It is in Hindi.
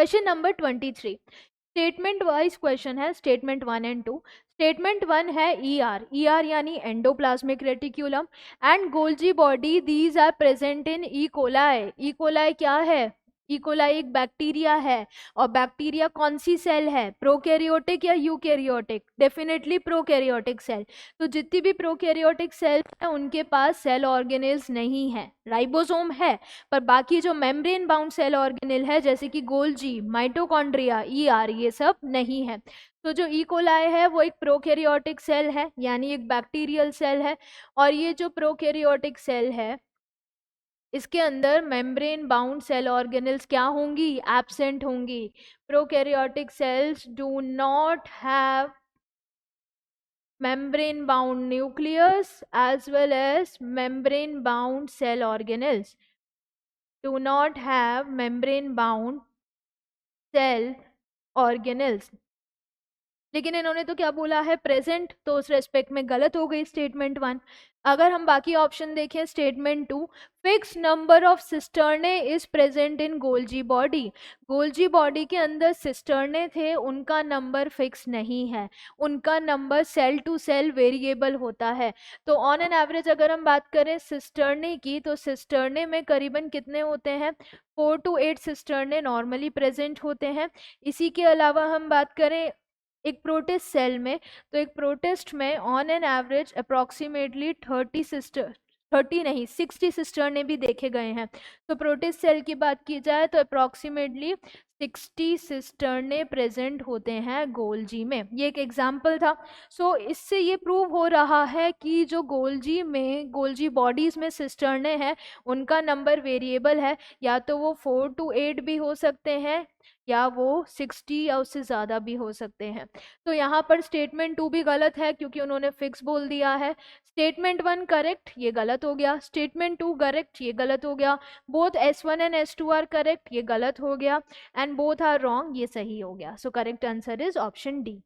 Question number 23 statement wise question है, स्टेटमेंट 1 एंड 2। स्टेटमेंट 1 है ईआर, ईआर यानी endoplasmic reticulum and Golgi body, these are present in E coli. E coli क्या है? ई कोलाई एक बैक्टीरिया है, और बैक्टीरिया कौन सी सेल है? प्रोकैरियोटिक या यूकैरियोटिक? Definitely prokaryotic cell. तो जितनी भी प्रोकैरियोटिक सेल है उनके पास सेल ऑर्गेनेल्स नहीं है, राइबोसोम है, पर बाकी जो मेम्ब्रेन बाउंड सेल ऑर्गेनेल है जैसे कि गोल्जी, माइटोकॉन्ड्रिया, ईआर, ये सब नहीं है। तो जो ई कोलाई है वो एक प्रोकैरियोटिक सेल है, यानी एक बैक्टीरियल सेल है, और ये जो प्रोकैरियोटिक सेल है इसके अंदर मेम्ब्रेन बाउंड सेल ऑर्गेनेल्स क्या होंगी? एब्सेंट होंगी। Prokaryotic cells do not have membrane bound nucleus as well as membrane bound cell organelles, do not have membrane bound cell organelles। लेकिन इन्होंने तो क्या बोला है? प्रेजेंट, तो उस रेस्पेक्ट में गलत हो गई स्टेटमेंट 1। अगर हम बाकी ऑप्शन देखें, statement 2, fix number of cisternae is present in Golgi body. Golgi body के अंदर सिस्टर्ने थे, उनका नंबर फिक्स नहीं है, उनका number cell to cell variable होता है। तो ऑन एन एवरेज अगर हम बात करें सिस्टर्ने की, तो सिस्टर्ने में करीबन कितने होते हैं? 4 to 8 सिस्टर्ने नॉर्मली प्रेजेंट होते हैं। इसी के अलावा हम बात करें एक प्रोटिस्ट सेल में, तो एक प्रोटिस्ट में ऑन एन एवरेज अप्रॉक्सीमेटली 30 नहीं 60 सिस्टर्ने भी देखे गए हैं। तो प्रोटिस्ट सेल की बात की जाए तो अप्रॉक्सीमेटली 60 सिस्टर्ने प्रेजेंट होते हैं गोल्जी में। ये एक एग्जाम्पल था। सो इससे ये प्रूव हो रहा है कि जो गोल्जी में, गोल्जी बॉडीज में सिस्टर्ने हैं उनका नंबर वेरिएबल है, या तो वो 4 to 8 भी हो सकते हैं या वो 60 या उससे ज़्यादा भी हो सकते हैं। तो यहाँ पर स्टेटमेंट 2 भी गलत है क्योंकि उन्होंने फिक्स बोल दिया है। स्टेटमेंट 1 करेक्ट, ये गलत हो गया। स्टेटमेंट 2 करेक्ट, ये गलत हो गया। Both S1 and S2 are correct, ये गलत हो गया। एंड बोथ आर रॉन्ग, ये सही हो गया। So correct answer is option D.